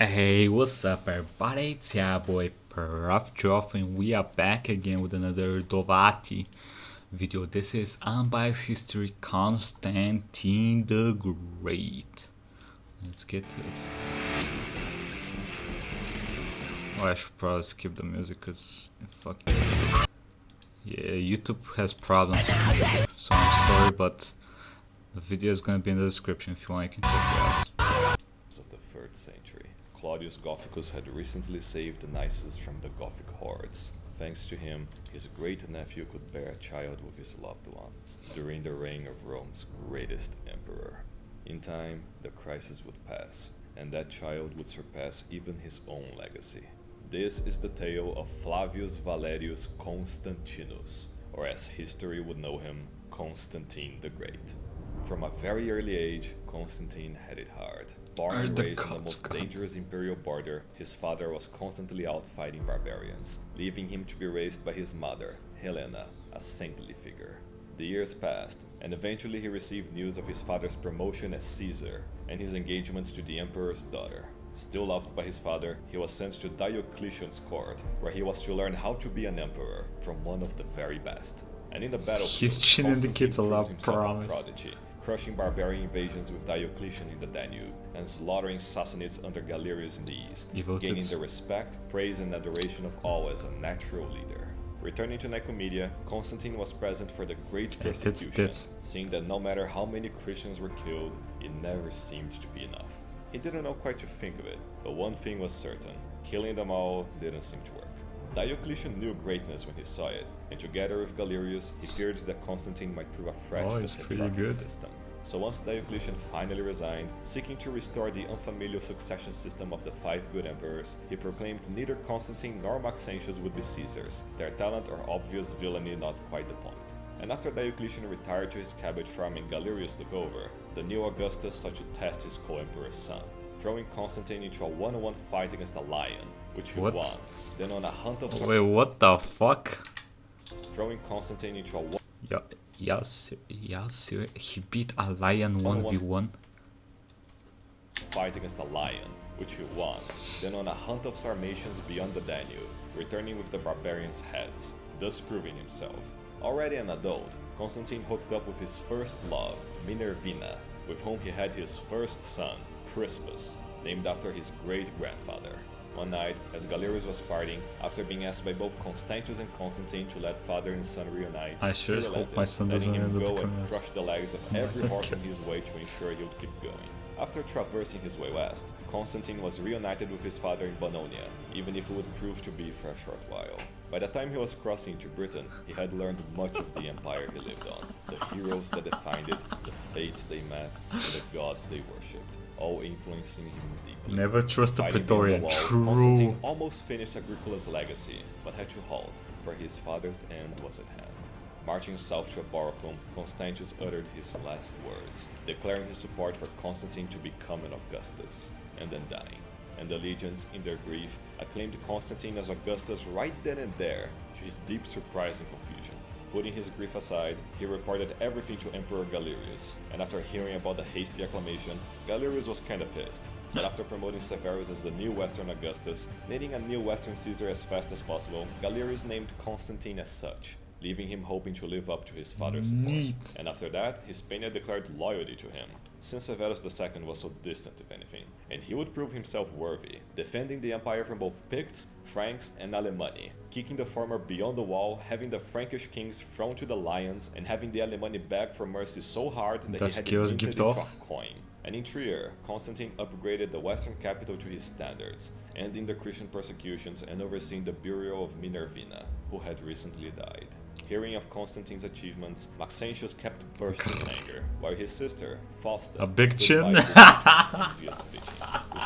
Hey, what's up everybody? It's your boy Proftrof and we are back again with another Dovahhatty video. This is Unbiased History Constantine the Great. Let's get to it. Oh, I should probably skip the music because fuck yeah, YouTube has problems with music, so I'm sorry, but the video is gonna be in the description if you want, you can check it out. Of the 3rd century, Claudius Gothicus had recently saved Nisus from the Gothic hordes. Thanks to him, his great-nephew could bear a child with his loved one, during the reign of Rome's greatest emperor. In time, the crisis would pass, and that child would surpass even his own legacy. This is the tale of Flavius Valerius Constantinus, or as history would know him, Constantine the Great. From a very early age, Constantine had it hard. Born and raised on the most dangerous imperial border, his father was constantly out fighting barbarians, leaving him to be raised by his mother, Helena, a saintly figure. The years passed, and eventually he received news of his father's promotion as Caesar and his engagement to the emperor's daughter. Still loved by his father, he was sent to Diocletian's court, where he was to learn how to be an emperor from one of the very best. And in the battlefield, Constantine proved himself a prodigy, crushing barbarian invasions with Diocletian in the Danube, and slaughtering Sassanids under Galerius in the east, gaining the respect, praise and adoration of all as a natural leader. Returning to Nicomedia, Constantine was present for the Great Persecution, seeing that no matter how many Christians were killed, it never seemed to be enough. He didn't know quite to think of it, but one thing was certain: killing them all didn't seem to work. Diocletian knew greatness when he saw it, and together with Galerius, he feared that Constantine might prove a threat to the tetrarchal system. So once Diocletian finally resigned, seeking to restore the unfamiliar succession system of the 5 good emperors, he proclaimed neither Constantine nor Maxentius would be Caesars, their talent or obvious villainy not quite the point. And after Diocletian retired to his cabbage farm and Galerius took over, the new Augustus sought to test his co-emperor's son, throwing Constantine into a one-on-one fight against a lion, which he won. Then on a hunt of... Wait, what the fuck? Throwing Constantine into a... Yes, he beat a lion 1v1. Fight against a lion, which he won. Then on a hunt of Sarmatians beyond the Danube, returning with the barbarians' heads, thus proving himself. Already an adult, Constantine hooked up with his first love, Minervina, with whom he had his first son, Crispus, named after his great-grandfather. One night, as Galerius was partying, after being asked by both Constantius and Constantine to let father and son reunite, I sure hope my son doesn't letting him go and crush the legs of every horse on his way to ensure he would keep going. After traversing his way west, Constantine was reunited with his father in Bononia, even if it would prove to be for a short while. By the time he was crossing into Britain, he had learned much of the empire he lived on, the heroes that defined it, the fates they met, and the gods they worshipped, all influencing him deeply. Never trust the Praetorian. True. Constantine almost finished Agricola's legacy, but had to halt, for his father's end was at hand. Marching south to Aboracum, Constantius uttered his last words, declaring his support for Constantine to become an Augustus, and then dying. And the legions, in their grief, acclaimed Constantine as Augustus right then and there, to his deep surprise and confusion. Putting his grief aside, he reported everything to Emperor Galerius, and after hearing about the hasty acclamation, Galerius was kinda pissed. But after promoting Severus as the new Western Augustus, needing a new Western Caesar as fast as possible, Galerius named Constantine as such, leaving him hoping to live up to his father's support. And after that, Hispania declared loyalty to him, since Severus II was so distant if anything, and he would prove himself worthy, defending the empire from both Picts, Franks and Alemanni, kicking the former beyond the wall, having the Frankish kings thrown to the lions, and having the Alemanni beg for mercy so hard that he had it minted into a coin. And in Trier, Constantine upgraded the western capital to his standards, ending the Christian persecutions and overseeing the burial of Minervina, who had recently died. Hearing of Constantine's achievements, Maxentius kept bursting in anger, while his sister, Fausta, a big chin. With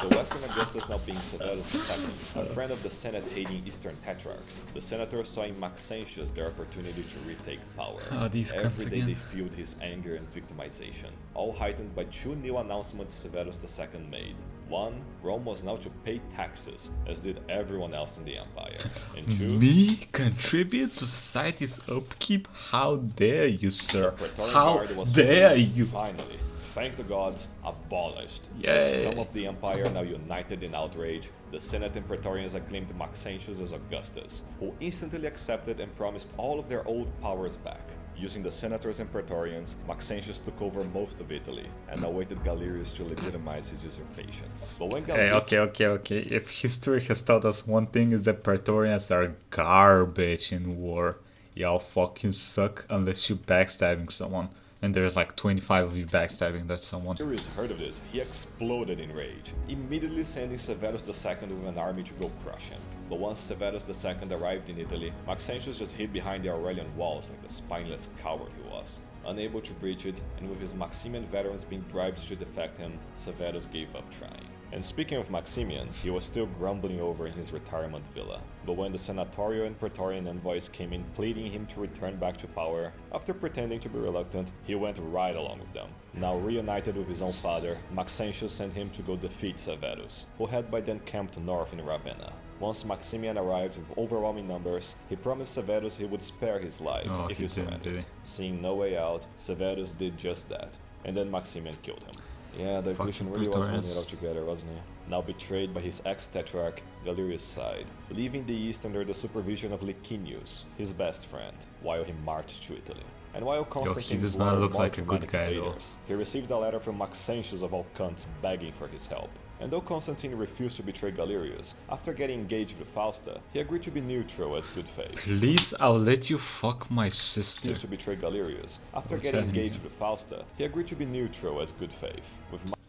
the Western Augustus now being Severus II, a friend of the Senate-hating Eastern Tetrarchs, the senators saw in Maxentius their opportunity to retake power. Every day they fueled his anger and victimization, all heightened by 2 new announcements Severus II made. 1. Rome was now to pay taxes, as did everyone else in the empire. And 2. Me contribute to society's upkeep? How dare you, sir? How dare you? Finally, Thank the gods, abolished. Yay. The scum of the empire now united in outrage, the Senate and Praetorians acclaimed Maxentius as Augustus, who instantly accepted and promised all of their old powers back. Using the senators and praetorians, Maxentius took over most of Italy and awaited Galerius to legitimize his usurpation. But when Okay. If history has taught us one thing is that praetorians are garbage in war. Y'all fucking suck unless you backstabbing someone. And there's like 25 of you backstabbing that someone. Galerius heard of this, he exploded in rage, immediately sending Severus II with an army to go crush him. But once Severus II arrived in Italy, Maxentius just hid behind the Aurelian walls like the spineless coward he was. Unable to breach it, and with his Maximian veterans being bribed to defect him, Severus gave up trying. And speaking of Maximian, he was still grumbling over in his retirement villa. But when the senatorial and praetorian envoys came in pleading him to return back to power, after pretending to be reluctant, he went right along with them. Now reunited with his own father, Maxentius sent him to go defeat Severus, who had by then camped north in Ravenna. Once Maximian arrived with overwhelming numbers, he promised Severus he would spare his life if he surrendered. Seeing no way out, Severus did just that, and then Maximian killed him. Yeah, Diocletian really was holding it all together, wasn't he? Now betrayed by his ex-tetrarch, Galerius sighed, leaving the east under the supervision of Licinius, his best friend, while he marched to Italy. And while Constantine does not look like a good Germanic guy, invaders, he received a letter from Maxentius of all cunts begging for his help. And though Constantine refused to betray Galerius, after getting engaged with Fausta, he agreed to be neutral as good faith. Please, I'll let you fuck my sister. To betray Galerius. After getting engaged with Fausta, he agreed to be neutral as good faith.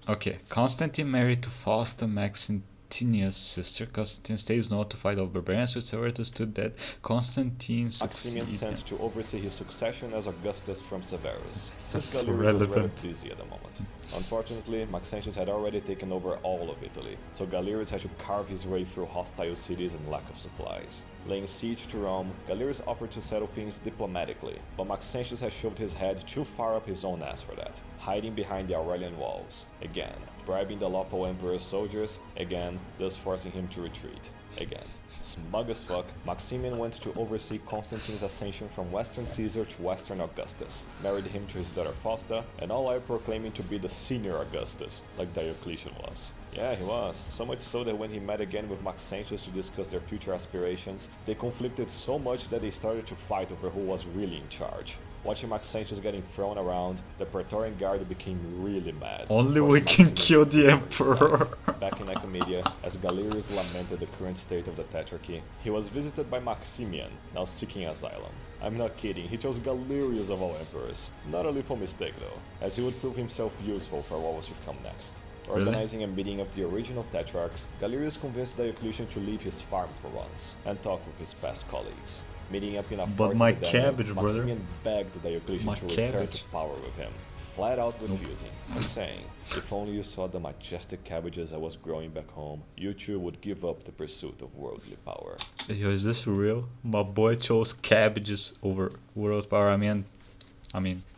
Okay, Constantine married to Fausta Maxentius' sister. Constantine stays not to fight over barbarians, which Severus understood that Constantine Maximian sent to oversee his succession as Augustus from Severus, since so Galerius was rather busy at the moment. Unfortunately, Maxentius had already taken over all of Italy, so Galerius had to carve his way through hostile cities and lack of supplies. Laying siege to Rome, Galerius offered to settle things diplomatically, but Maxentius had shoved his head too far up his own ass for that, hiding behind the Aurelian walls, again, bribing the lawful emperor's soldiers, again, thus forcing him to retreat, again. Smug as fuck, Maximian went to oversee Constantine's ascension from Western Caesar to Western Augustus, married him to his daughter Fausta, and all while proclaiming to be the senior Augustus, like Diocletian was. Yeah, he was, so much so that when he met again with Maxentius to discuss their future aspirations, they conflicted so much that they started to fight over who was really in charge. Watching Maxentius getting thrown around, the Praetorian Guard became really mad. Only we can kill the Emperor. Back in Nicomedia, as Galerius lamented the current state of the Tetrarchy, he was visited by Maximian, now seeking asylum. I'm not kidding, he chose Galerius of all emperors. Not a lethal mistake though, as he would prove himself useful for what was to come next. Organizing a meeting of the original Tetrarchs, Galerius convinced Diocletian to leave his farm for once, and talk with his past colleagues. Meeting up in a fort in the Danube, Maximian begged Diocletian to return to power with him, flat out refusing, and saying, if only you saw the majestic cabbages I was growing back home, you too would give up the pursuit of worldly power. Yo, is this real? My boy chose cabbages over world power. I mean,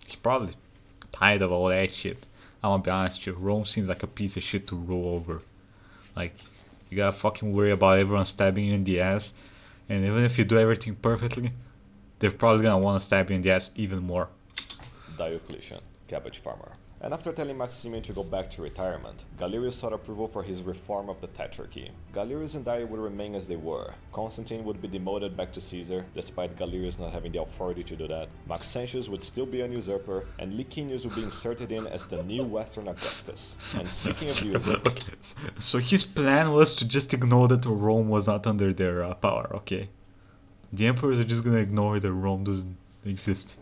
he's probably tired of all that shit. I'm gonna be honest with you, Rome seems like a piece of shit to roll over. Like, you gotta fucking worry about everyone stabbing you in the ass, and even if you do everything perfectly, they're probably gonna wanna stab you in the ass even more. Diocletian, cabbage farmer. And after telling Maximian to go back to retirement, Galerius sought approval for his reform of the Tetrarchy. Galerius and Dio would remain as they were. Constantine would be demoted back to Caesar, despite Galerius not having the authority to do that. Maxentius would still be an usurper, and Licinius would be inserted in as the new Western Augustus. And speaking of the usurper... Okay, so his plan was to just ignore that Rome was not under their power, okay? The emperors are just gonna ignore that Rome doesn't exist.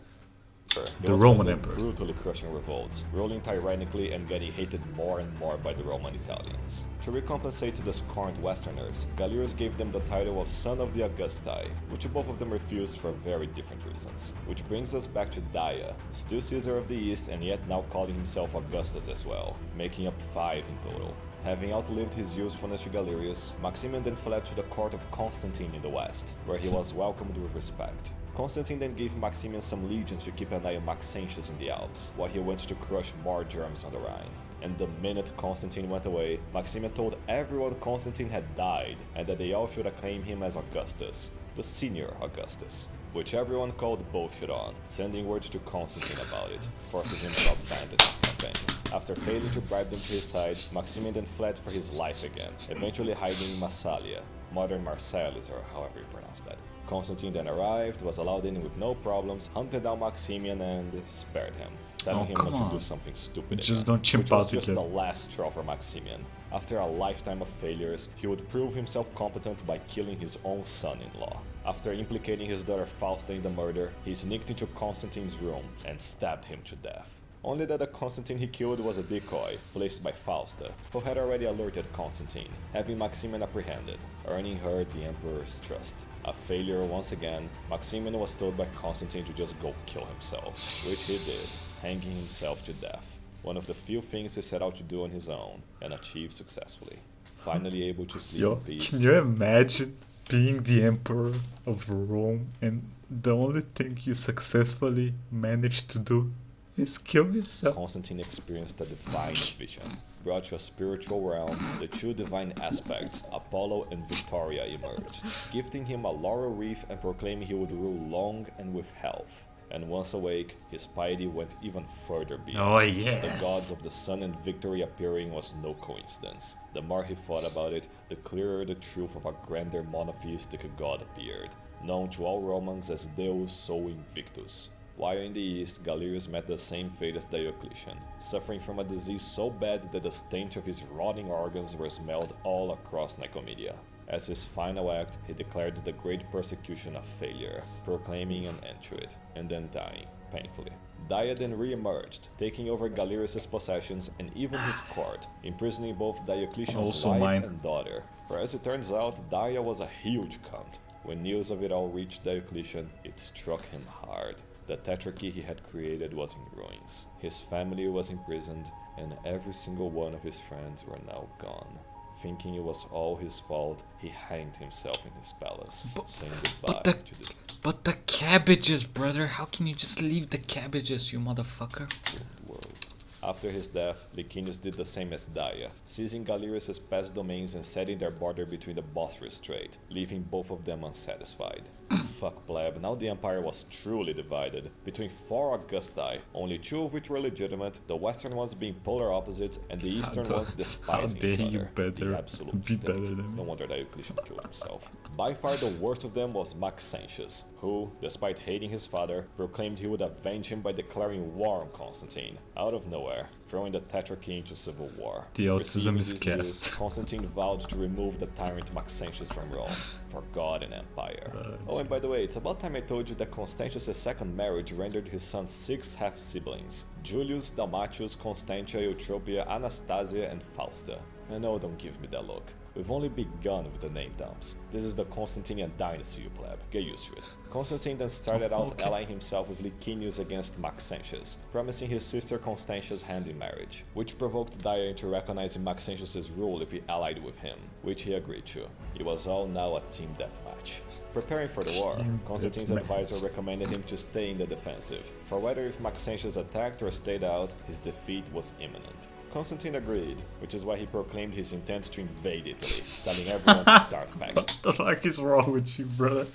The Roman emperors. Brutally crushing revolts, ruling tyrannically and getting hated more and more by the Roman Italians. To recompensate the scorned Westerners, Galerius gave them the title of Son of the Augusti, which both of them refused for very different reasons. Which brings us back to Dia, still Caesar of the East and yet now calling himself Augustus as well, making up 5 in total. Having outlived his usefulness to Galerius, Maximian then fled to the court of Constantine in the west, where he was welcomed with respect. Constantine then gave Maximian some legions to keep an eye on Maxentius in the Alps, while he went to crush more Germans on the Rhine. And the minute Constantine went away, Maximian told everyone Constantine had died, and that they all should acclaim him as Augustus, the senior Augustus. which everyone called bullshit on, sending word to Constantine about it, forcing him to abandon his campaign. After failing to bribe them to his side, Maximian then fled for his life again, eventually hiding in Massalia, modern Marseilles or however you pronounce that. Constantine then arrived, was allowed in with no problems, hunted down Maximian and spared him, telling him not to do something stupid again, don't chimp which was out just again. the last straw for Maximian. After a lifetime of failures, he would prove himself competent by killing his own son-in-law. After implicating his daughter Fausta in the murder, he sneaked into Constantine's room and stabbed him to death. Only that the Constantine he killed was a decoy, placed by Fausta, who had already alerted Constantine, having Maximian apprehended, earning her the Emperor's trust. A failure once again, Maximian was told by Constantine to just go kill himself, which he did, hanging himself to death. One of the few things he set out to do on his own, and achieved successfully. Finally able to sleep in peace. Can you imagine being the emperor of Rome and the only thing you successfully managed to do is kill yourself? Constantine experienced a divine vision. Brought to a spiritual realm, the two divine aspects, Apollo and Victoria, emerged, gifting him a laurel wreath and proclaiming he would rule long and with health. And once awake, his piety went even further beyond. Oh yes. The gods of the sun and victory appearing was no coincidence. The more he thought about it, the clearer the truth of a grander monotheistic god appeared, known to all Romans as Deus Sol Invictus. While in the east, Galerius met the same fate as Diocletian, suffering from a disease so bad that the stench of his rotting organs were smelled all across Nicomedia. As his final act, he declared the great persecution a failure, proclaiming an end to it, and then dying, painfully. Dia then re-emerged, taking over Galerius' possessions and even his court, imprisoning both Diocletian's Also wife mine. and daughter. For as it turns out, Dia was a huge cunt. When news of it all reached Diocletian, it struck him hard. The tetrarchy he had created was in ruins. His family was imprisoned, and every single one of his friends were now gone. Thinking it was all his fault, he hanged himself in his palace, saying goodbye to this But the cabbages, brother. How can you just leave the cabbages, you motherfucker? doomed world. After his death, Licinius did the same as Dia, seizing Galerius' past domains and setting their border between the Bosphorus Strait, leaving both of them unsatisfied. Fuck pleb, now the empire was truly divided, between 4 Augusti, only 2 of which were legitimate, the western ones being polar opposites, and the eastern ones despising each dare you other. better The absolute be state. better than me. No wonder Diocletian killed himself. By far the worst of them was Maxentius, who, despite hating his father, proclaimed he would avenge him by declaring war on Constantine, out of nowhere, throwing the Tetrarchy into civil war. The autism Receiving is these news, cast. Constantine vowed to remove the tyrant Maxentius from Rome, for God and empire. Oh, and by the way, it's about time I told you that Constantius' second marriage rendered his son 6 half-siblings, Julius, Dalmatius, Constantia, Eutropia, Anastasia, and Fausta. And no, don't give me that look. We've only begun with the name dumps. This is the Constantinian dynasty, you pleb. Get used to it. Constantine then started out allying himself with Licinius against Maxentius, promising his sister Constantia's hand in marriage, which provoked Dia into recognizing Maxentius' rule if he allied with him, which he agreed to. It was all now a team deathmatch. Preparing for the war, Constantine's advisor recommended him to stay in the defensive, for whether if Maxentius attacked or stayed out, his defeat was imminent. Constantine agreed, which is why he proclaimed his intent to invade Italy, telling everyone to start packing. What the fuck is wrong with you, brother?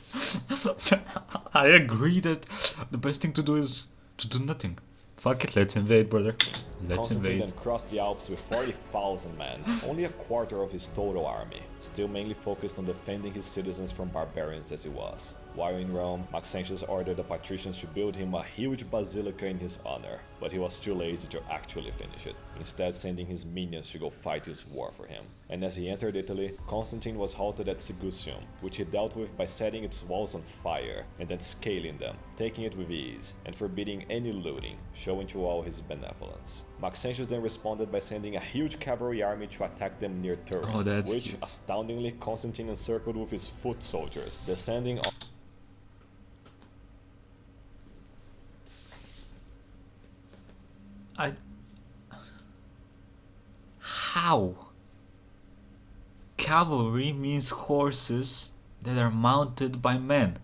I agree that the best thing to do is to do nothing. Fuck it, let's invade, brother. Let's Constantine invade. then crossed the Alps with 40,000 men, only a quarter of his total army, still mainly focused on defending his citizens from barbarians as he was. While in Rome, Maxentius ordered the patricians to build him a huge basilica in his honor, but he was too lazy to actually finish it, instead sending his minions to go fight his war for him. And as he entered Italy, Constantine was halted at Sigusium, which he dealt with by setting its walls on fire and then scaling them, taking it with ease, and forbidding any looting, showing to all his benevolence. Maxentius then responded by sending a huge cavalry army to attack them near Turin, Oh, that's which, cute. astoundingly, Constantine encircled with his foot soldiers, descending on How? Cavalry means horses that are mounted by men,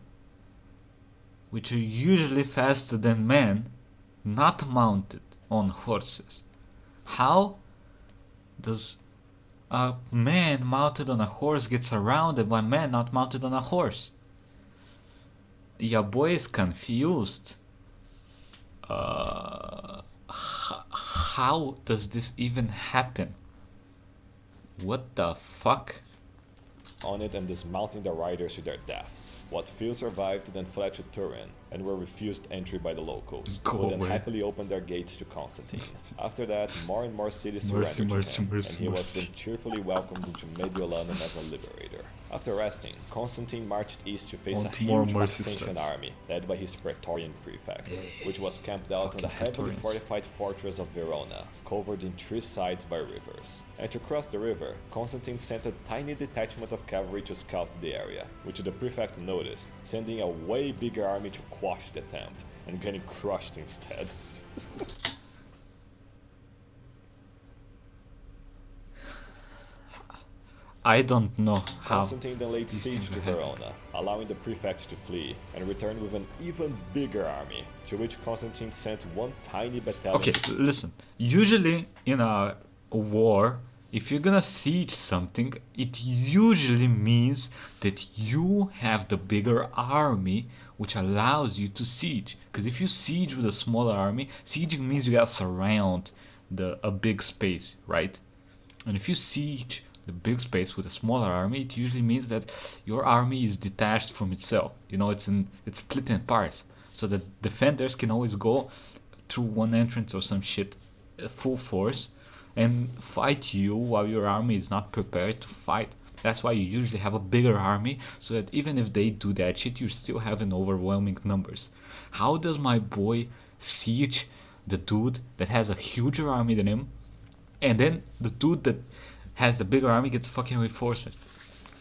which are usually faster than men, not mounted on horses. How does a man mounted on a horse get surrounded by men not mounted on a horse? Your boy is confused. How does this even happen? What the fuck? On it and dismounting the riders to their deaths. What few survived then fled to Turin and were refused entry by the locals, Go who then away. happily opened their gates to Constantine. After that, more and more cities Mercy, surrendered mercy, to him, mercy, and he was mercy. then cheerfully welcomed into Mediolanum as a liberator. After resting, Constantine marched east to face a Want more huge mercy Maxentian stats. army, led by his Praetorian prefect, which was camped out on the Fucking heavily Praetorians. fortified fortress of Verona, covered in 3 sides by rivers. And to cross the river, Constantine sent a tiny detachment of cavalry to scout the area, which the prefect noticed, sending a way bigger army to quash the attempt, and getting crushed instead. I don't know how. Constantine then laid these siege things to are happening. Verona, allowing the prefect to flee, and returned with an even bigger army, to which Constantine sent one tiny battalion Okay, to listen. Usually in a war, if you're gonna siege something, it usually means that you have the bigger army, which allows you to siege. Because if you siege with a smaller army, sieging means you gotta surround a big space, right? And if you siege the big space with a smaller army, it usually means that your army is detached from itself. You know, it's split in parts, so that defenders can always go through one entrance or some shit, full force, and fight you while your army is not prepared to fight. That's why you usually have a bigger army, so that even if they do that shit, you still have an overwhelming numbers. How does my boy siege the dude that has a huger army than him, and then the dude that has the bigger army gets fucking reinforcement?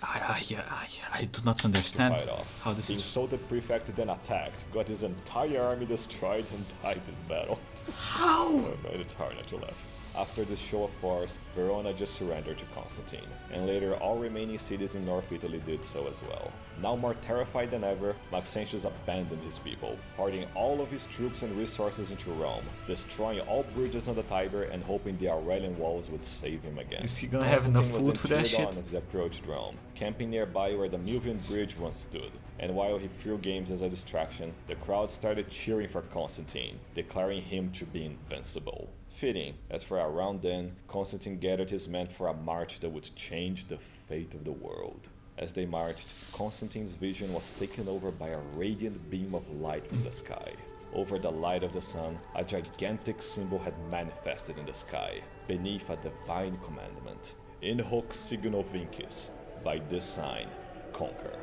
I do not understand fight off. how this The is. insulted prefect then attacked, got his entire army destroyed, and died in battle. How? Oh man, it's hard not to laugh. After this show of force, Verona just surrendered to Constantine, and later all remaining cities in North Italy did so as well. Now more terrified than ever, Maxentius abandoned his people, hoarding all of his troops and resources into Rome, destroying all bridges on the Tiber and hoping the Aurelian walls would save him again. Is he gonna have enough was food then for that cheered on shit? as he approached Rome, camping nearby where the Milvian Bridge once stood. And while he threw games as a distraction, the crowd started cheering for Constantine, declaring him to be invincible. Fitting, as for around then, Constantine gathered his men for a march that would change the fate of the world. As they marched, Constantine's vision was taken over by a radiant beam of light from the sky. Over the light of the sun, a gigantic symbol had manifested in the sky, beneath a divine commandment. In hoc signo vincis, by this sign, conquer.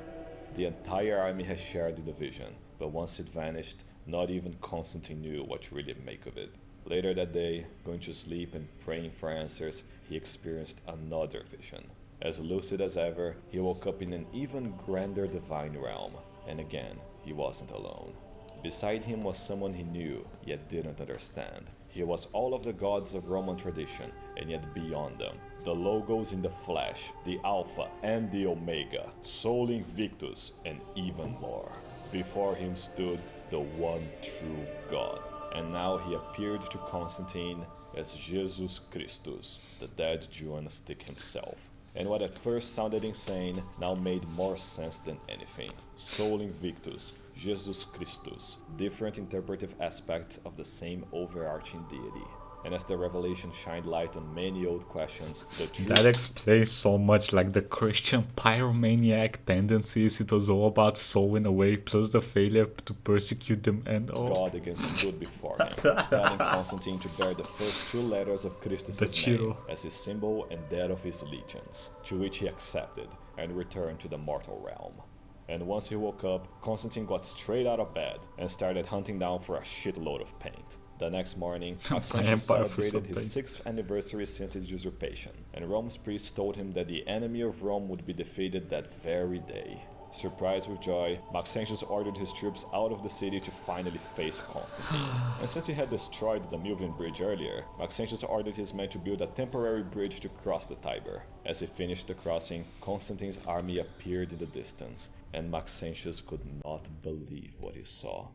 The entire army had shared the vision, but once it vanished, not even Constantine knew what to really make of it. Later that day, going to sleep and praying for answers, he experienced another vision. As lucid as ever, he woke up in an even grander divine realm, and again, he wasn't alone. Beside him was someone he knew, yet didn't understand. He was all of the gods of Roman tradition, and yet beyond them. The Logos in the flesh, the Alpha and the Omega, Sol Invictus, and even more. Before him stood the one true God. And now he appeared to Constantine as Jesus Christus, the dead Judaistic himself. And what at first sounded insane now made more sense than anything. Sol Invictus, Jesus Christus, different interpretive aspects of the same overarching deity. And as the revelation shined light on many old questions, the true That explains so much, like the Christian pyromaniac tendencies. It was all about soul in a way, plus the failure to persecute them, and God again stood before him, telling Constantine to bear the first 2 letters of The Christus's Chiro. name as his symbol and that of his allegiance, to which he accepted and returned to the mortal realm. And once he woke up, Constantine got straight out of bed and started hunting down for a shitload of paint. The next morning, Maxentius Empire for celebrated his some 6th anniversary since his usurpation, and Rome's priests told him that the enemy of Rome would be defeated that very day. Surprised with joy, Maxentius ordered his troops out of the city to finally face Constantine. And since he had destroyed the Milvian Bridge earlier, Maxentius ordered his men to build a temporary bridge to cross the Tiber. As he finished the crossing, Constantine's army appeared in the distance, and Maxentius could not believe what he saw.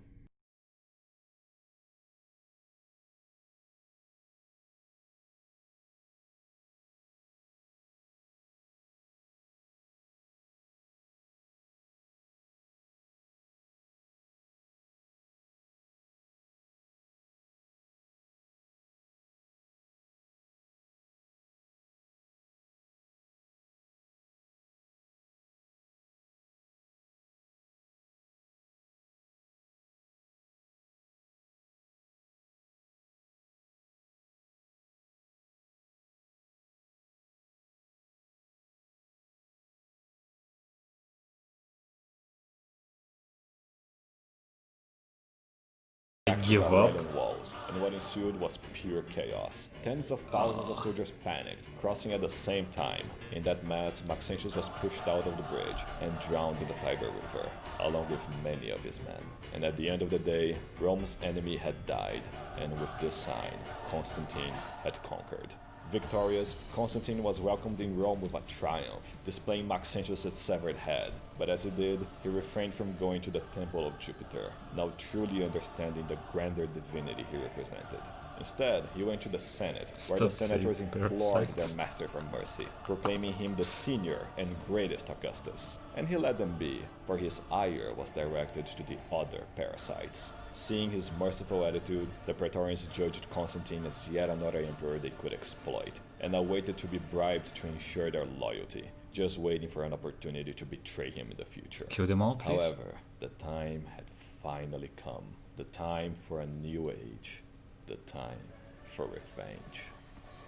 Give the up? Roman walls, and what ensued was pure chaos. Tens of thousands of soldiers panicked, crossing at the same time. In that mass, Maxentius was pushed out of the bridge and drowned in the Tiber River, along with many of his men. And at the end of the day, Rome's enemy had died, and with this sign, Constantine had conquered. Victorious, Constantine was welcomed in Rome with a triumph, displaying Maxentius' severed head. But as he did, he refrained from going to the temple of Jupiter, now truly understanding the grander divinity he represented. Instead, he went to the Senate, where the senators implored their master for mercy, proclaiming him the senior and greatest Augustus. And he let them be, for his ire was directed to the other parasites. Seeing his merciful attitude, the Praetorians judged Constantine as yet another emperor they could exploit, and awaited to be bribed to ensure their loyalty, just waiting for an opportunity to betray him in the future. Kill them all, please. However, the time had finally come. The time for a new age. The time for revenge.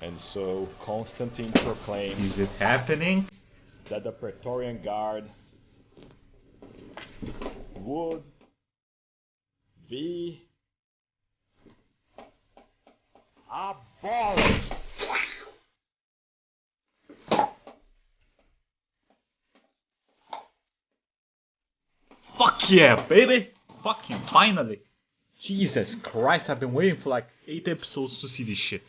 And so Constantine proclaimed, Is it happening? that the Praetorian Guard would be abolished. Fuck yeah, baby! Fucking finally! Jesus Christ, I've been waiting for like 8 episodes to see this shit.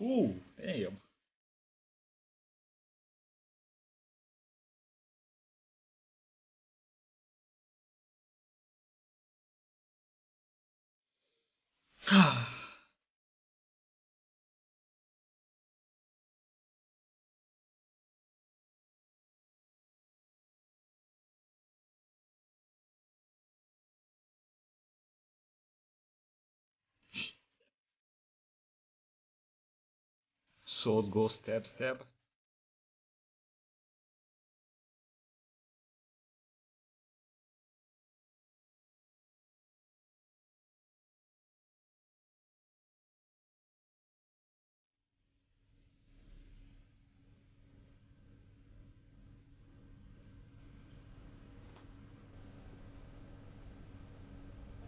Ooh, damn. Sword go stab stab.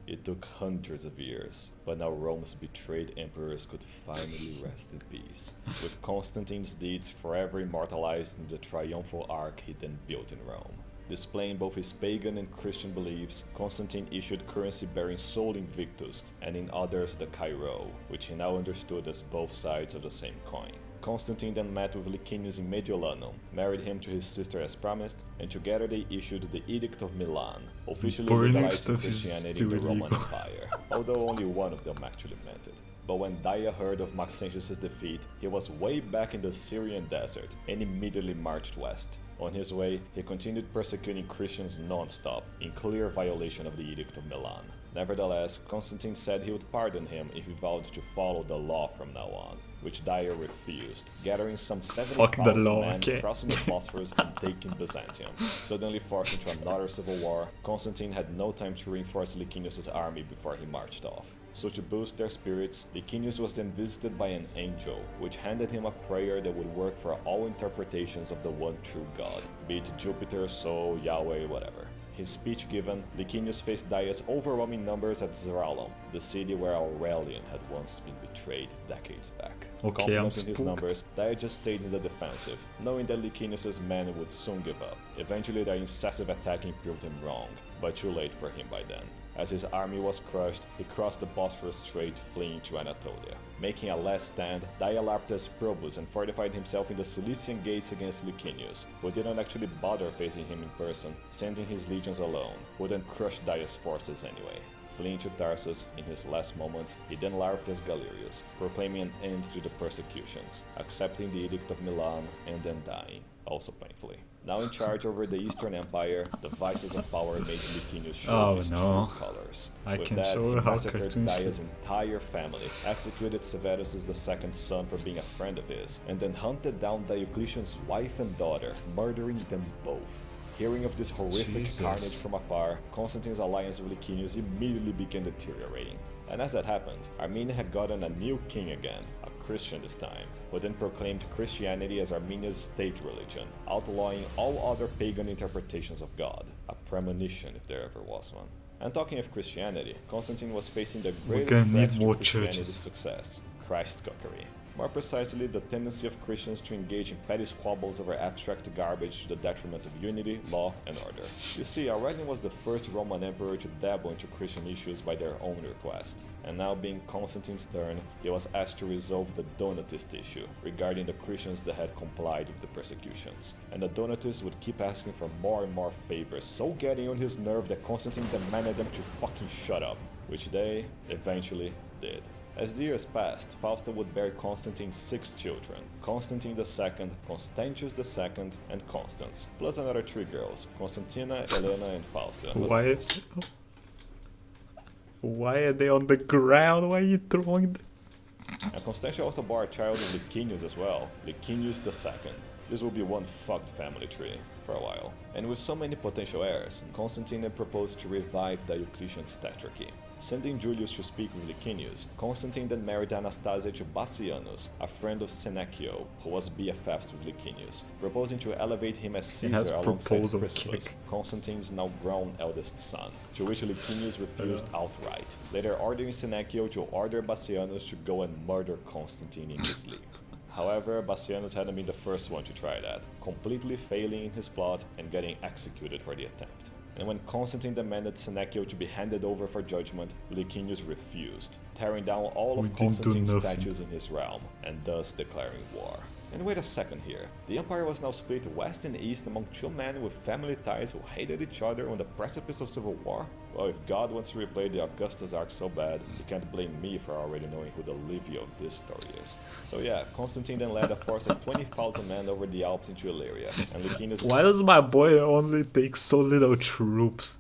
It took hundreds of years, but now Rome's betrayed emperors could finally rest in peace, with Constantine's deeds forever immortalized in the triumphal arch he then built in Rome. Displaying both his pagan and Christian beliefs, Constantine issued currency bearing Sol Invictus, and in others the Cairo, which he now understood as both sides of the same coin. Constantine then met with Licinius in Mediolanum, married him to his sister as promised, and together they issued the Edict of Milan, officially legalizing Christianity in the Roman Empire, although only one of them actually meant it. But when Daia heard of Maxentius' defeat, he was way back in the Syrian desert and immediately marched west. On his way, he continued persecuting Christians non-stop, in clear violation of the Edict of Milan. Nevertheless, Constantine said he would pardon him if he vowed to follow the law from now on, which Daia refused, gathering some 70,000 men, crossing the Bosphorus and taking Byzantium. Suddenly forced into another civil war, Constantine had no time to reinforce Licinius' army before he marched off. So to boost their spirits, Licinius was then visited by an angel, which handed him a prayer that would work for all interpretations of the one true God, be it Jupiter, Sol, Yahweh, whatever. His speech given, Licinius faced Daia's overwhelming numbers at Zeralum, the city where Aurelian had once been betrayed decades back. Confident in his numbers, Daia just stayed in the defensive, knowing that Licinius' men would soon give up. Eventually their incessant attacking proved him wrong, but too late for him by then. As his army was crushed, he crossed the Bosphorus Strait, fleeing to Anatolia. Making a last stand, Daia larped as Probus and fortified himself in the Cilician gates against Licinius, who didn't actually bother facing him in person, sending his legions alone, who then crushed Daia's forces anyway. Fleeing to Tarsus, in his last moments, he then larped as Galerius, proclaiming an end to the persecutions, accepting the Edict of Milan, and then dying, also painfully. Now in charge over the Eastern Empire, the vices of power made Licinius show his true colors. With that, he massacred Daia's entire family, executed Severus' second son for being a friend of his, and then hunted down Diocletian's wife and daughter, murdering them both. Hearing of this horrific carnage from afar, Constantine's alliance with Licinius immediately began deteriorating. And as that happened, Armenia had gotten a new king again, a Christian this time, who then proclaimed Christianity as Armenia's state religion, outlawing all other pagan interpretations of God, a premonition if there ever was one. And talking of Christianity, Constantine was facing the greatest threat to Christianity's success, Christcockery. More precisely, the tendency of Christians to engage in petty squabbles over abstract garbage to the detriment of unity, law, and order. You see, Aurelian was the first Roman emperor to dabble into Christian issues by their own request, and now being Constantine's turn, he was asked to resolve the Donatist issue regarding the Christians that had complied with the persecutions. And the Donatists would keep asking for more and more favors, so getting on his nerve that Constantine demanded them to fucking shut up, which they eventually did. As the years passed, Fausta would bear Constantine 6 children: Constantine II, Constantius II, and Constans, plus another 3 girls, Constantina, Elena, and Fausta. Why are they on the ground? Why are you throwing them? And Constantia also bore a child in Licinius as well, Licinius II. This will be one fucked family tree for a while. And with so many potential heirs, Constantine had proposed to revive Diocletian's tetrarchy. Sending Julius to speak with Licinius, Constantine then married Anastasia to Bassianus, a friend of Senecio, who was BFFs with Licinius, proposing to elevate him as Caesar alongside Crispus, Constantine's now grown eldest son, to which Licinius refused outright, later ordering Senecio to order Bassianus to go and murder Constantine in his sleep. However, Bassianus hadn't been the first one to try that, completely failing in his plot and getting executed for the attempt. And when Constantine demanded Senecio to be handed over for judgment, Licinius refused, tearing down all of Constantine's statues in his realm, and thus declaring war. And wait a second here, the empire was now split west and east among 2 men with family ties who hated each other on the precipice of civil war? Well, if God wants to replay the Augustus arc so bad, you can't blame me for already knowing who the Livia of this story is. So yeah, Constantine then led a force of 20,000 men over the Alps into Illyria, and Licinius... Why does my boy only take so little troops?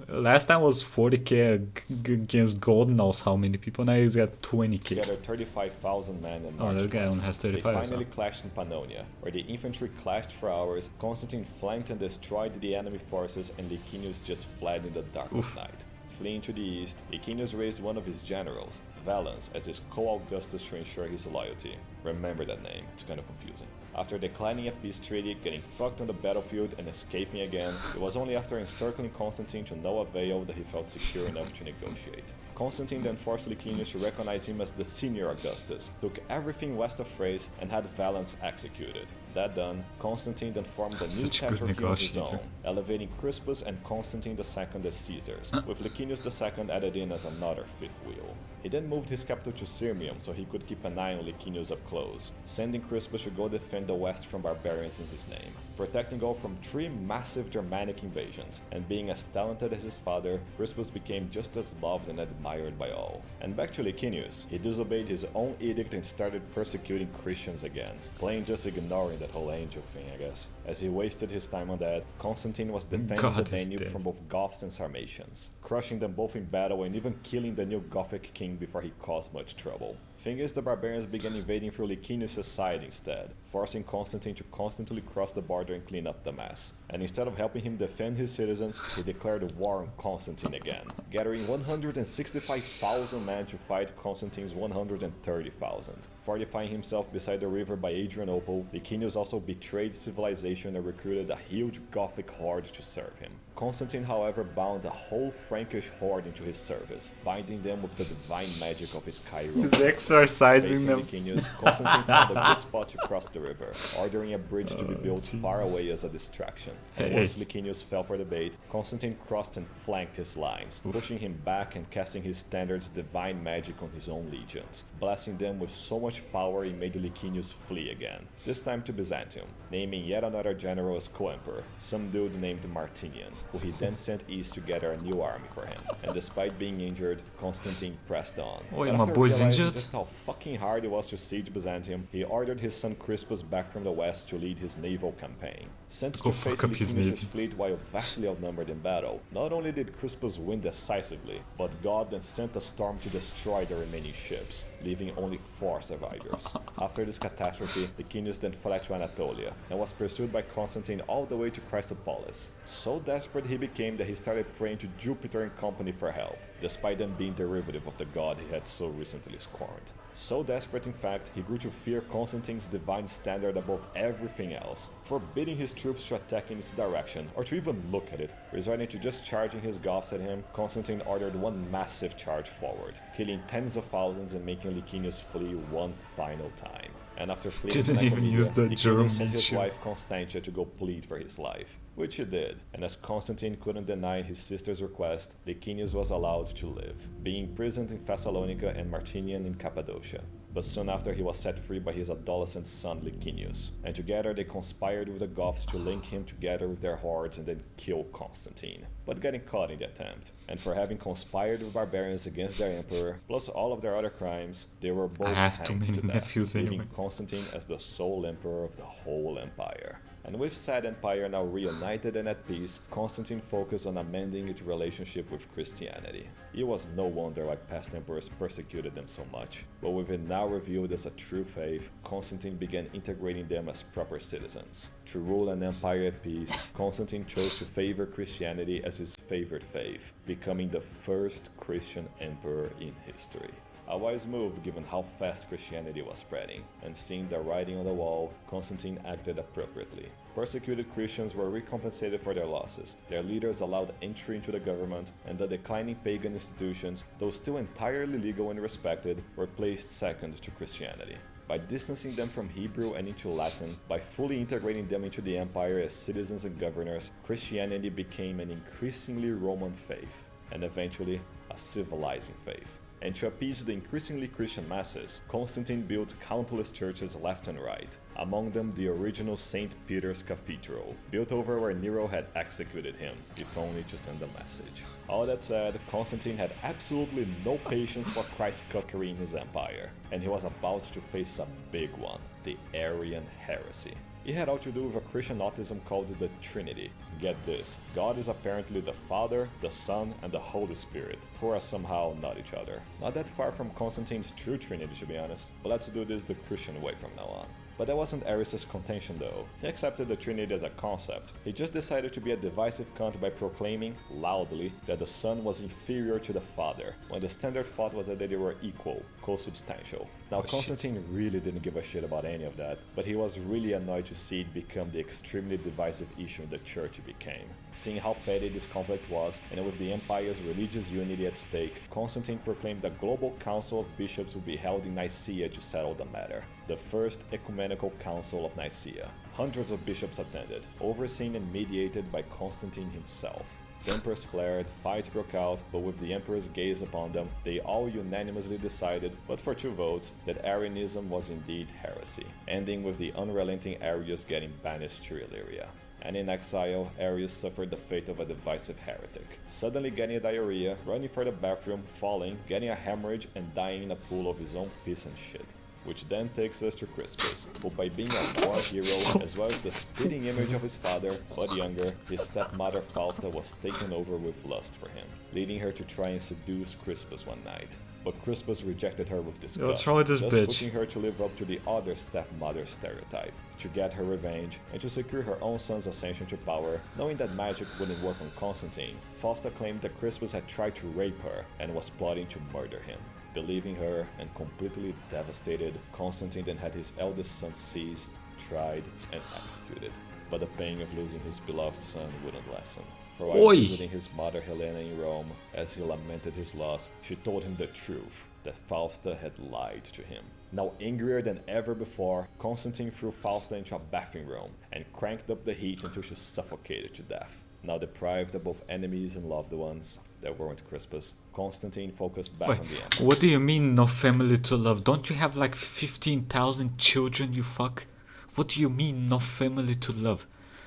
Last time was 40k against God knows how many people, now he's got 20k. Together 35,000 men and oh, this guy only has 35. They finally clashed in Pannonia, where the infantry clashed for hours, Constantine flanked and destroyed the enemy forces, and Licinius just fled in the dark of night. Fleeing to the east, Licinius raised one of his generals, Valens, as his co-Augustus to ensure his loyalty. Remember that name, it's kinda confusing. After declining a peace treaty, getting fucked on the battlefield, and escaping again, it was only after encircling Constantine to no avail that he felt secure enough to negotiate. Constantine then forced Licinius to recognize him as the senior Augustus, took everything west of Thrace, and had Valens executed. That done, Constantine then formed a new tetrarchy of his own, elevating Crispus and Constantine II as Caesars, with Licinius II added in as another fifth wheel. He then moved his capital to Sirmium so he could keep an eye on Licinius up close, sending Crispus to go defend the west from barbarians in his name, protecting Gaul from 3 massive Germanic invasions, and being as talented as his father, Crispus became just as loved and admired by all. And back to Licinius, he disobeyed his own edict and started persecuting Christians again, plain just ignoring that whole angel thing, I guess. As he wasted his time on that, Constantine was defending the Danube from both Goths and Sarmatians, crushing them both in battle and even killing the new Gothic king before he caused much trouble. Thing is, the barbarians began invading through Licinius' side instead, forcing Constantine to constantly cross the border and clean up the mess. And instead of helping him defend his citizens, he declared war on Constantine again, gathering 165,000 men to fight Constantine's 130,000. Fortifying himself beside the river by Adrianople, Licinius also betrayed civilization and recruited a huge Gothic horde to serve him. Constantine, however, bound a whole Frankish horde into his service, binding them with the divine magic of his Kairos. He's exorcising them. Licinius, Constantine found a good spot to cross the river, ordering a bridge to be built far away as a distraction. And once Licinius fell for the bait, Constantine crossed and flanked his lines, pushing him back and casting his standard's divine magic on his own legions, blasting them with so much power he made Licinius flee again, this time to Byzantium, naming yet another general as co-emperor, some dude named Martinian, who he then sent east to gather a new army for him. And despite being injured, Constantine pressed on. Wait, my boy's injured? Just how fucking hard it was to siege Byzantium, he ordered his son Crispus back from the west to lead his naval campaign. Sent to face Licinius' fleet while vastly outnumbered in battle, not only did Crispus win decisively, but God then sent a storm to destroy the remaining ships, leaving only 4 survivors. After this catastrophe, Licinius then fled to Anatolia, and was pursued by Constantine all the way to Chrysopolis. So desperate he became that he started praying to Jupiter and company for help, despite them being derivative of the god he had so recently scorned. desperate. So desperate, in fact, he grew to fear Constantine's divine standard above everything else, forbidding his troops to attack in its direction, or to even look at it. Resorting to just charging his Goths at him, Constantine ordered one massive charge forward, killing tens of thousands and making Licinius flee one final time. And after fleeing to Nicomedia, sent his wife Constantia to go plead for his life, which he did, and as Constantine couldn't deny his sister's request, Licinius was allowed to live, being imprisoned in Thessalonica and Martinian in Cappadocia. But soon after he was set free by his adolescent son Licinius, and together they conspired with the Goths to link him together with their hordes and then kill Constantine, but getting caught in the attempt. And for having conspired with barbarians against their emperor, plus all of their other crimes, they were both hanged to death, leaving Constantine as the sole emperor of the whole empire. And with said empire now reunited and at peace, Constantine focused on amending its relationship with Christianity. It was no wonder why past emperors persecuted them so much, but with it now revealed as a true faith, Constantine began integrating them as proper citizens. To rule an empire at peace, Constantine chose to favor Christianity as his favored faith, becoming the first Christian emperor in history. A wise move given how fast Christianity was spreading, and seeing the writing on the wall, Constantine acted appropriately. Persecuted Christians were recompensated for their losses, their leaders allowed entry into the government, and the declining pagan institutions, though still entirely legal and respected, were placed second to Christianity. By distancing them from Hebrew and into Latin, by fully integrating them into the empire as citizens and governors, Christianity became an increasingly Roman faith, and eventually a civilizing faith. And to appease the increasingly Christian masses, Constantine built countless churches left and right, among them the original St. Peter's Cathedral, built over where Nero had executed him, if only to send a message. All that said, Constantine had absolutely no patience for Christ's cookery in his empire, and he was about to face a big one, the Arian heresy. It had all to do with a Christian autism called the Trinity. Get this, God is apparently the Father, the Son, and the Holy Spirit, who are somehow not each other. Not that far from Constantine's true Trinity, to be honest, but let's do this the Christian way from now on. But that wasn't Arius' contention though. He accepted the Trinity as a concept. He just decided to be a divisive cunt by proclaiming, loudly, that the Son was inferior to the Father, when the standard thought was that they were equal, co-substantial. Now Constantine really didn't give a shit about any of that, but he was really annoyed to see it become the extremely divisive issue in the church it became. Seeing how petty this conflict was, and with the empire's religious unity at stake, Constantine proclaimed a global council of bishops would be held in Nicaea to settle the matter. The First Ecumenical Council of Nicaea. Hundreds of bishops attended, overseen and mediated by Constantine himself. Tempers flared, fights broke out, but with the emperor's gaze upon them, they all unanimously decided, but for 2 votes, that Arianism was indeed heresy, ending with the unrelenting Arius getting banished to Illyria. And in exile, Arius suffered the fate of a divisive heretic, suddenly getting diarrhea, running for the bathroom, falling, getting a hemorrhage, and dying in a pool of his own piss and shit. Which then takes us to Crispus, who by being a war hero, as well as the spitting image of his father, but younger, his stepmother Fausta was taken over with lust for him, leading her to try and seduce Crispus one night. But Crispus rejected her with disgust, thus pushing her to live up to the other stepmother stereotype, to get her revenge, and to secure her own son's ascension to power. Knowing that magic wouldn't work on Constantine, Fausta claimed that Crispus had tried to rape her and was plotting to murder him. Believing her and completely devastated, Constantine then had his eldest son seized, tried, and executed. But the pain of losing his beloved son wouldn't lessen. For while visiting his mother Helena in Rome, as he lamented his loss, she told him the truth, that Fausta had lied to him. Now angrier than ever before, Constantine threw Fausta into a bathing room and cranked up the heat until she suffocated to death. Now deprived of both enemies and loved ones, that weren't Crispus, Constantine focused back on the emperor. What do you mean no family to love? Don't you have like 15,000 children, you fuck? What do you mean no family to love?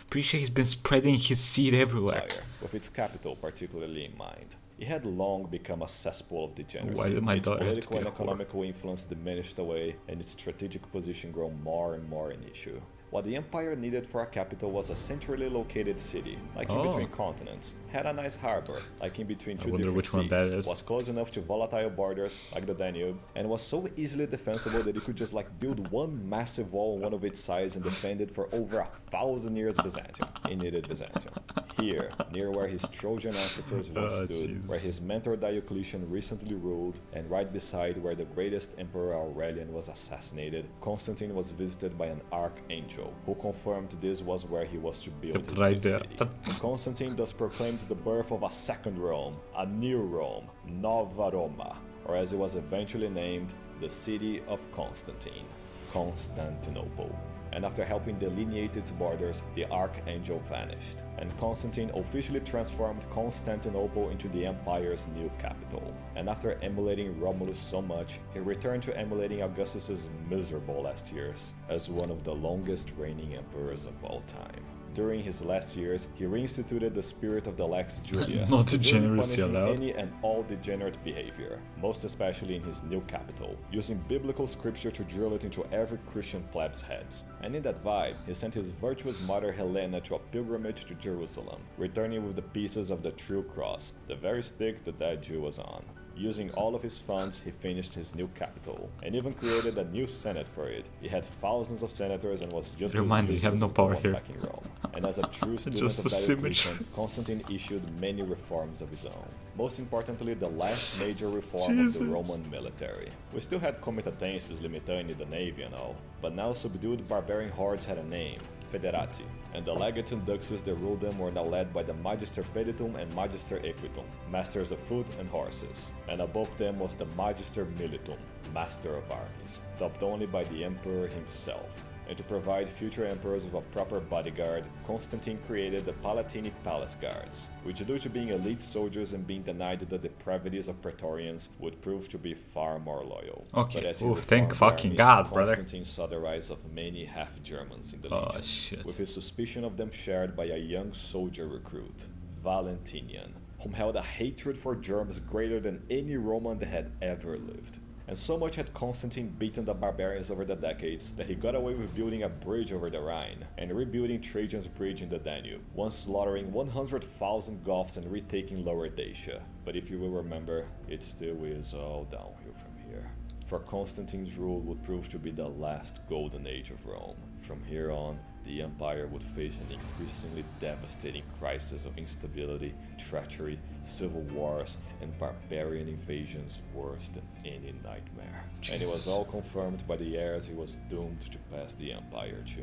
Pretty sure he's been spreading his seed everywhere. With its capital particularly in mind. It had long become a cesspool of degeneracy. Its political and economical influence diminished away, and its strategic position grown more and more an issue. What the empire needed for a capital was a centrally located city, like in between continents, had a nice harbor, like in between two different seas, was close enough to volatile borders, like the Danube, and was so easily defensible that you could just like build one massive wall on one of its sides and defend it for over 1,000 years. Byzantium. He needed Byzantium. Here, near where his Trojan ancestors once stood, where his mentor Diocletian recently ruled, and right beside where the greatest emperor Aurelian was assassinated, Constantine was visited by an archangel who confirmed this was where he was to build his new city. And Constantine thus proclaimed the birth of a second Rome, a new Rome, Nova Roma, or as it was eventually named, the city of Constantine, Constantinople. And after helping delineate its borders, the archangel vanished, and Constantine officially transformed Constantinople into the empire's new capital. And after emulating Romulus so much, he returned to emulating Augustus's miserable last years as one of the longest reigning emperors of all time. During his last years, he reinstituted the spirit of the Lex Julia, Not severely degeneracy punishing allowed. any and all degenerate behavior, most especially in his new capital, using biblical scripture to drill it into every Christian pleb's heads. And in that vibe, he sent his virtuous mother Helena to a pilgrimage to Jerusalem, returning with the pieces of the true cross, the very stick the dead Jew was on. Using all of his funds, he finished his new capital, and even created a new senate for it. He had thousands of senators and was just as useless have no as the power one here. back in Rome. And as a true student Just of for symmetry. Diocletian, Constantine issued many reforms of his own. Most importantly, the last major reform of the Roman military. We still had comitatenses limitani the navy and all, but now subdued barbarian hordes had a name, Federati, and the legates and duxes that ruled them were now led by the Magister Peditum and Magister Equitum, masters of foot and horses, and above them was the Magister Militum, master of armies, topped only by the emperor himself. And to provide future emperors with a proper bodyguard, Constantine created the Palatini Palace Guards, which due to being elite soldiers and being denied the depravities of Praetorians, would prove to be far more loyal. Okay, But as he thank reformed fucking armies, God, brother. Constantine saw the rise of many half-Germans in the Oh, legions, shit. with his suspicion of them shared by a young soldier recruit, Valentinian, whom held a hatred for Germans greater than any Roman that had ever lived. And so much had Constantine beaten the barbarians over the decades that he got away with building a bridge over the Rhine and rebuilding Trajan's bridge in the Danube, once slaughtering 100,000 Goths and retaking Lower Dacia. But if you will remember, it still is all downhill from here. For Constantine's rule would prove to be the last golden age of Rome. From here on, the empire would face an increasingly devastating crisis of instability, treachery, civil wars, and barbarian invasions worse than any nightmare. And it was all confirmed by the heirs he was doomed to pass the empire to.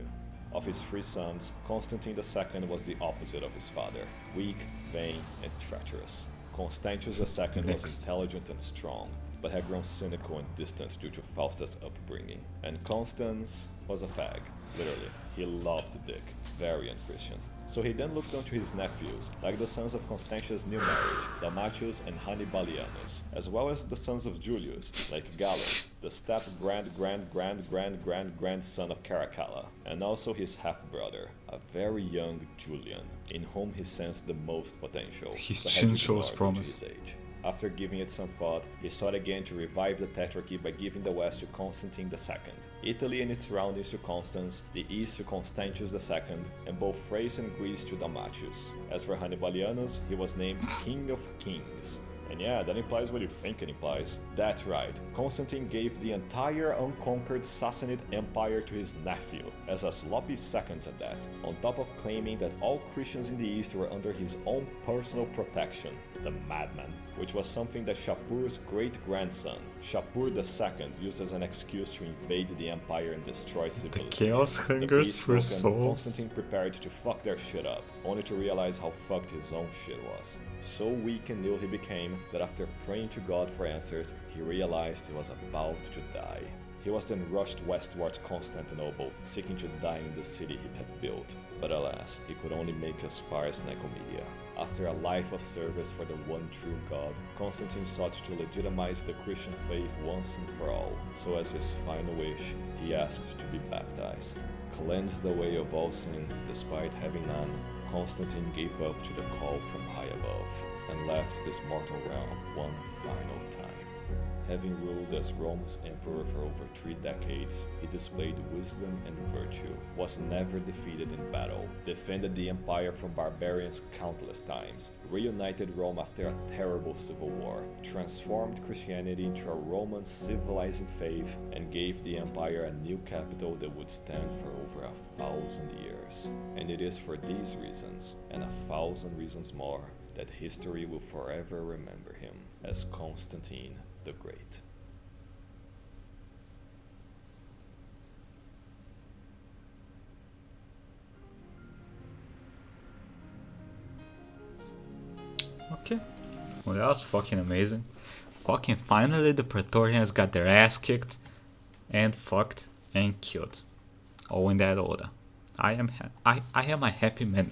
Of his 3 sons, Constantine II was the opposite of his father, weak, vain, and treacherous. Constantius II was intelligent and strong, but had grown cynical and distant due to Faustus' upbringing. And Constans was a fag, literally. He loved dick, very unchristian. So he then looked onto his nephews, like the sons of Constantius' new marriage, Damatius and Hannibalianus, as well as the sons of Julius, like Gallus, the step-grand-grand-grand-grand-grand-grandson of Caracalla, and also his half-brother, a very young Julian, in whom he sensed the most potential. His but had chin to shows ignore due to promise. his age. After giving it some thought, he sought again to revive the Tetrarchy by giving the west to Constantine II, Italy and its surroundings to Constans, the east to Constantius II, and both Thrace and Greece to Damatius. As for Hannibalianus, he was named King of Kings. And yeah, that implies what you think it implies. That's right, Constantine gave the entire unconquered Sassanid Empire to his nephew, as a sloppy seconds at that, on top of claiming that all Christians in the East were under his own personal protection, the madman, which was something that Shapur's great-grandson, Shapur II, used as an excuse to invade the empire and destroy civilization. chaos hungers peace for broken, souls. Constantine prepared to fuck their shit up, only to realize how fucked his own shit was. So weak and ill he became that after praying to God for answers, he realized he was about to die. He was then rushed westwards Constantinople, seeking to die in the city he had built. But alas, he could only make as far as Nicomedia. After a life of service for the one true God, Constantine sought to legitimize the Christian faith once and for all, so as his final wish, he asked to be baptized. Cleansed the way of all sin, despite having none, Constantine gave up to the call from high above, and left this mortal realm one final time. Having ruled as Rome's emperor for over 3 decades, he displayed wisdom and virtue, was never defeated in battle, defended the empire from barbarians countless times, reunited Rome after a terrible civil war, transformed Christianity into a Roman civilizing faith, and gave the empire a new capital that would stand for over 1,000 years. And it is for these reasons, and 1,000 reasons more, that history will forever remember him as Constantine the Great. Okay. Well, that was fucking amazing. Fucking finally the Praetorians got their ass kicked and fucked and killed. All in that order. I am a happy man.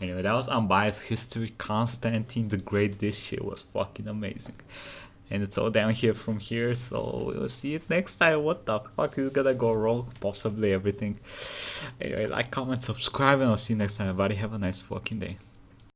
Anyway, that was Unbiased History, Constantine the Great. This shit was fucking amazing. And it's all down here from here, so we'll see it next time. What the fuck is gonna go wrong? Possibly everything. Anyway, like, comment, subscribe, and I'll see you next time, everybody. Have a nice fucking day.